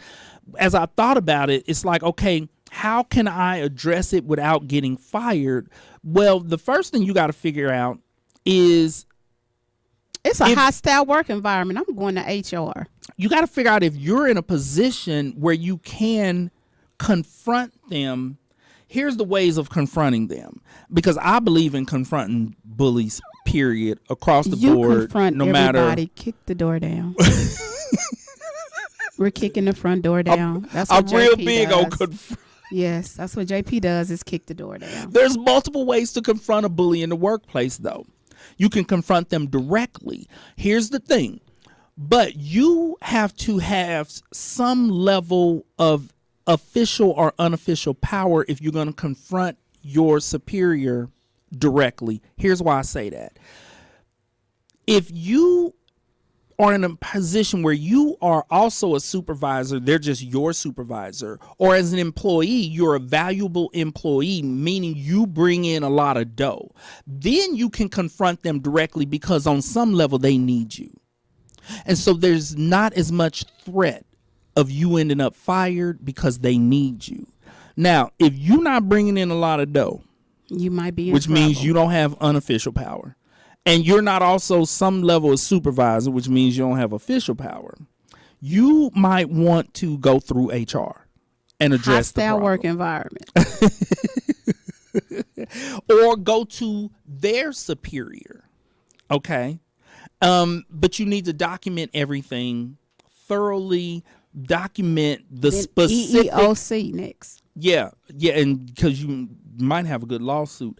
as I thought about it, it's like, okay, how can I address it without getting fired? Well, the first thing you got to figure out is it's a hostile work environment. I'm going to HR. You got to figure out if you're in a position where you can confront them. Here's the ways of confronting them, because I believe in confronting bullies, period, across the board. Confront no everybody. matter. Kick the door down. We're kicking the front door down. That's I'm what real JP big does. on confront. Yes, that's what JP does, is kick the door down. There's multiple ways to confront a bully in the workplace, though. You can confront them directly. Here's the thing. But you have to have some level of official or unofficial power if you're going to confront your superior directly. Here's why I say that. If you are in a position where you are also a supervisor, they're just your supervisor, or as an employee, you're a valuable employee, meaning you bring in a lot of dough, then you can confront them directly, because on some level they need you. And so there's not as much threat of you ending up fired because they need you. Now, if you're not bringing in a lot of dough, you might be in which trouble. means you don't have unofficial power, and you're not also some level of supervisor, which means you don't have official power, you might want to go through HR and address the hostile problem. work environment. Or go to their superior. Okay. But you need to document everything thoroughly, document the Then specific EEOC next. Yeah, and because you might have a good lawsuit.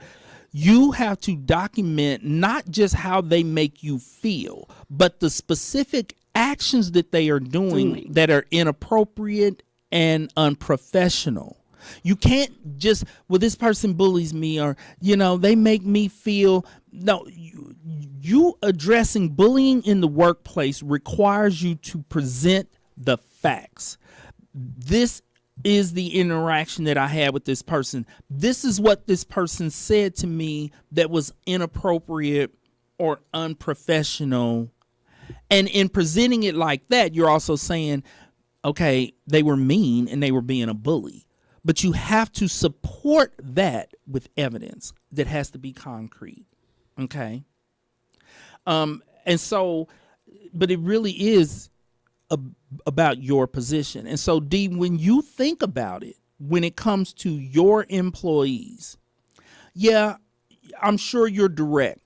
You have to document not just how they make you feel, but the specific actions that they are doing that are inappropriate and unprofessional. You can't just, well, this person bullies me, or, they make me feel. No, you addressing bullying in the workplace requires you to present the facts. This is the interaction that I had with this person. This is what this person said to me that was inappropriate or unprofessional. And in presenting it like that, you're also saying, okay, they were mean and they were being a bully. But you have to support that with evidence that has to be concrete. Okay. And so, but it really is about your position. And so, D, when you think about it, when it comes to your employees, yeah, I'm sure you're direct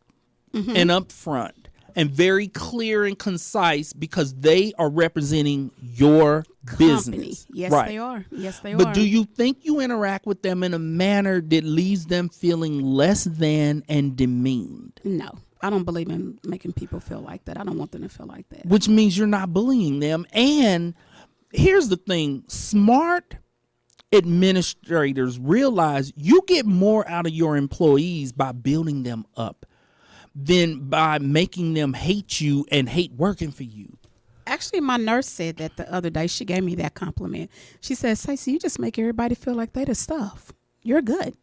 and upfront and very clear and concise, because they are representing your business. Yes, right. they are. Yes, they are. But do you think you interact with them in a manner that leaves them feeling less than and demeaned? No, I don't believe in making people feel like that. I don't want them to feel like that. Which means you're not bullying them. And here's the thing. Smart administrators realize you get more out of your employees by building them up than by making them hate you and hate working for you. Actually, my nurse said that the other day. She gave me that compliment. She said, Stacey, you just make everybody feel like they're the stuff. You're good.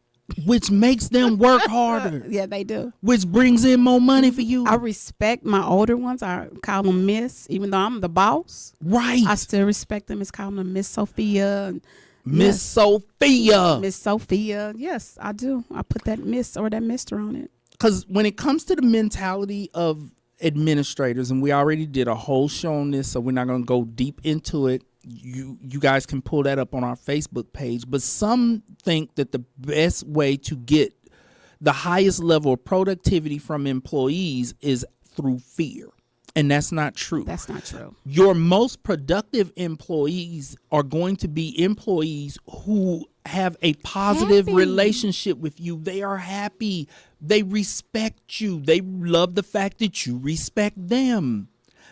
Which makes them work harder. Yeah, they do. Which brings in more money for you. I respect my older ones. I call them Miss, even though I'm the boss. Right. I still respect them as calling them Miss Sophia. And Miss Sophia. Miss Sophia. Yes, I do. I put that Miss or that Mister on it. Because when it comes to the mentality of administrators, and we already did a whole show on this, so we're not going to go deep into it. You guys can pull that up on our Facebook page. But some think that the best way to get the highest level of productivity from employees is through fear. And that's not true. That's not true. Your most productive employees are going to be employees who have a positive Happy. relationship with you. They are happy. They respect you. They love the fact that you respect them.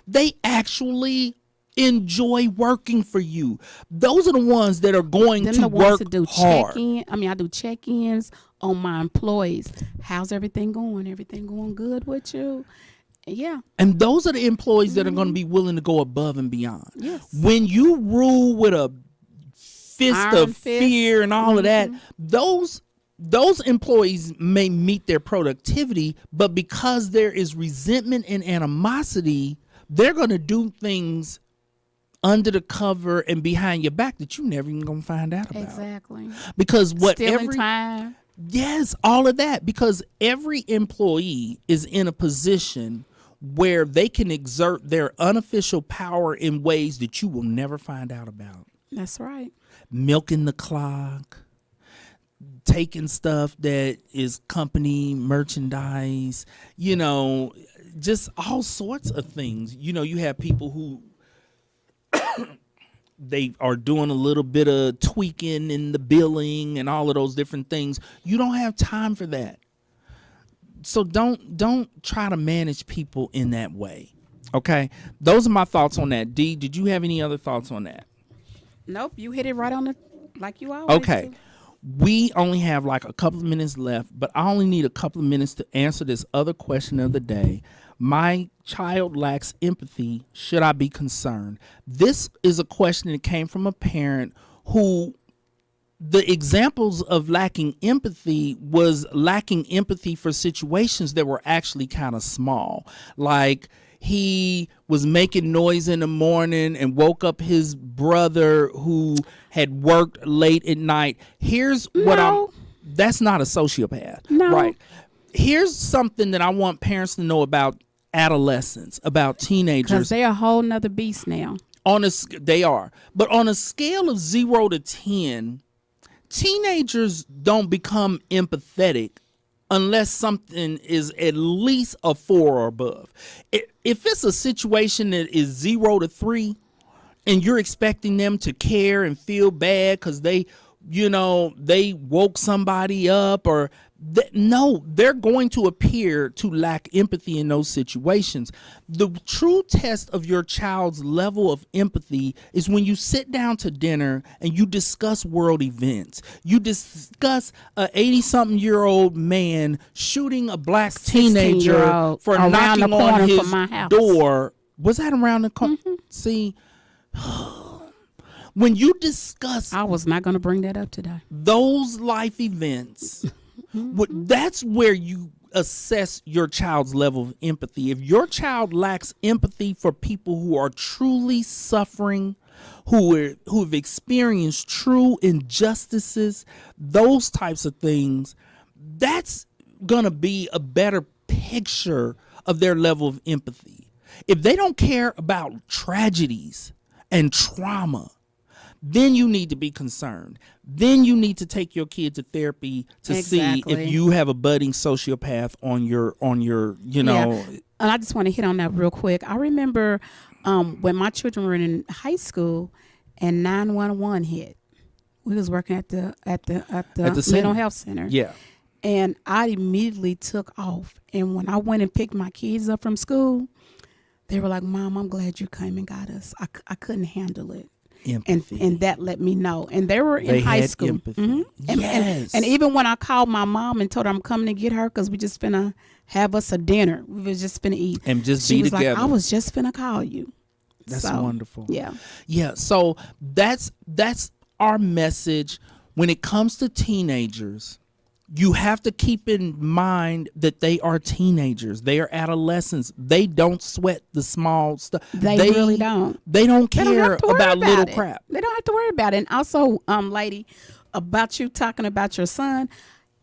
They actually enjoy working for you. Those are the ones that are going Them to the ones work that do hard. check-in. I mean, I do check-ins on my employees. How's everything going? Everything going good with you? Yeah. And those are the employees that are going to be willing to go above and beyond. Yes. When you rule with a fist Iron of fist. fear and all of that, those employees may meet their productivity, but because there is resentment and animosity, they're going to do things under the cover and behind your back that you never even going to find out about. Exactly. Because Stealing time. Yes, all of that. Because every employee is in a position where they can exert their unofficial power in ways that you will never find out about. That's right. Milking the clock, taking stuff that is company merchandise, just all sorts of things. You have people who they are doing a little bit of tweaking in the billing and all of those different things. You don't have time for that. So don't try to manage people in that way. Okay? Those are my thoughts on that. D, did you have any other thoughts on that? Nope. You hit it right on the, like you always Okay. do. We only have like a couple of minutes left, but I only need a couple of minutes to answer this other question of the day. My child lacks empathy. Should I be concerned? This is a question that came from a parent who the examples of lacking empathy was lacking empathy for situations that were actually kind of small. Like he was making noise in the morning and woke up his brother who had worked late at night. That's not a sociopath. No. Right. Here's something that I want parents to know about adolescents, about teenagers. Because they're a whole nother beast now. They are. But on a scale of 0 to 10, teenagers don't become empathetic unless something is at least a 4 or above. If it's a situation that is 0 to 3 and you're expecting them to care and feel bad because they woke somebody up or no, they're going to appear to lack empathy in those situations. The true test of your child's level of empathy is when you sit down to dinner and you discuss world events. You discuss a 80-something-year-old man shooting a black teenager 16-year-old for around knocking the on corner his from my house. door. Was that around the corner? See, when you discuss I was not going to bring that up today. those life events, that's where you assess your child's level of empathy. If your child lacks empathy for people who are truly suffering, who have experienced true injustices, those types of things, that's gonna be a better picture of their level of empathy. If they don't care about tragedies and trauma, then you need to be concerned. Then you need to take your kid to therapy to see Exactly. if you have a budding sociopath on your Yeah. And I just want to hit on that real quick. I remember when my children were in high school and 911 hit. We was working at the mental center. health center. Yeah. And I immediately took off. And when I went and picked my kids up from school, they were like, "Mom, I'm glad you came and got us. I couldn't handle it." Empathy. And that let me know. And they were in They high had school. empathy. Mhm. Yes. And even when I called my mom and told her I'm coming to get her because we just finna have us a dinner. We was just finna eat. And just she be was together. like, I was just finna call you. That's So, wonderful. Yeah. Yeah, so that's our message when it comes to teenagers. You have to keep in mind that they are teenagers. They are adolescents. They don't sweat the small stuff. They really don't. They don't They don't care have to worry about little it. crap. They don't have to worry about it. And also, lady, about you talking about your son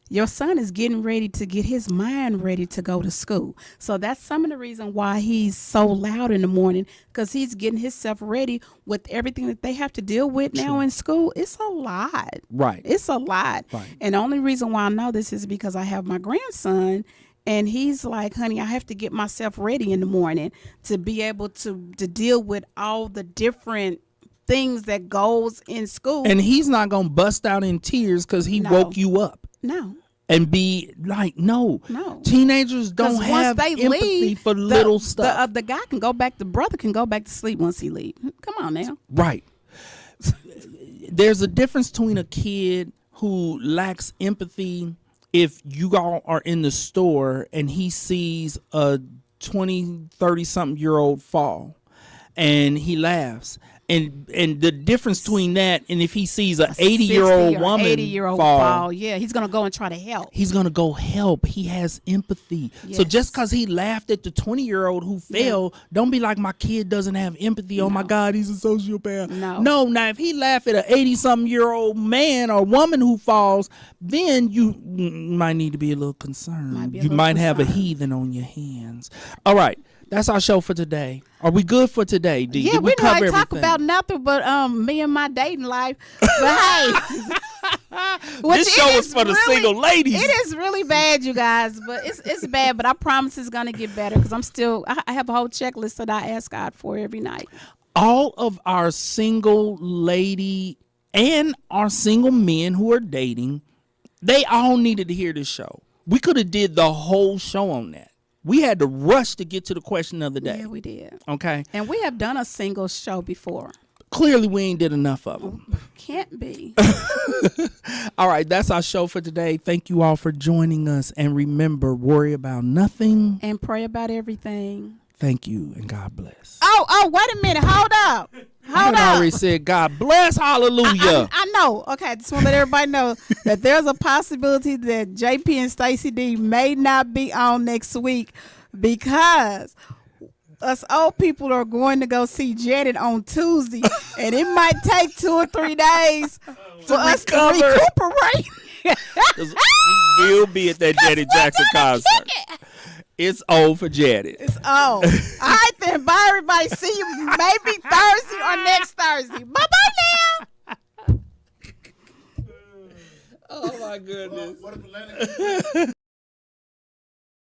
is getting ready to get his mind ready to go to school. So that's some of the reason why he's so loud in the morning, because he's getting himself ready with everything that they have to deal with now in school. It's a lot. Right. It's a lot. Right. And the only reason why I know this is because I have my grandson, And he's like, honey, I have to get myself ready in the morning to be able to deal with all the different things that goes in school. And he's not going to bust out in tears because he woke you up. No. And be like, no. Teenagers don't have empathy leave, for little stuff. The guy can go back, the brother can go back to sleep once he leave. Come on now. Right. There's a difference between a kid who lacks empathy if you all are in the store and he sees a 20, 30-something year old fall and he laughs. And the difference between that and if he sees an 80-year-old woman 80-year-old fall, yeah, he's going to go and try to help. He's going to go help. He has empathy. Yes. So just because he laughed at the 20-year-old who fell, don't be like, my kid doesn't have empathy. Oh, my God, he's a sociopath. No, now if he laughed at an 80-something-year-old man or woman who falls, then you might need to be a little concerned. You might have a heathen on your hands. All right. That's our show for today. Are we good for today, D? Yeah, we don't like talk about nothing but me and my dating life. But hey, this show is for the single ladies. It is really bad, you guys, but it's bad. But I promise it's gonna get better because I have a whole checklist that I ask God for every night. All of our single lady and our single men who are dating, they all needed to hear this show. We could have did the whole show on that. We had to rush to get to the question of the day. Yeah, we did. Okay. And we have done a single show before. Clearly, we ain't did enough of them. Can't be. All right, that's our show for today. Thank you all for joining us. And remember, worry about nothing. And pray about everything. Thank you, and God bless. Oh, wait a minute. Hold up. I already said God bless, hallelujah. I know. Okay, I just want to let everybody know that there's a possibility that JP and Stacy D may not be on next week because us old people are going to go see Janet on Tuesday, and it might take 2 or 3 days for us to recuperate. We'll be at that Janet Jackson concert. It's old for Janet. It's old. All right, then. Bye, everybody. See you maybe Thursday or next Thursday. Bye-bye now. Oh, my goodness. What if Atlantic?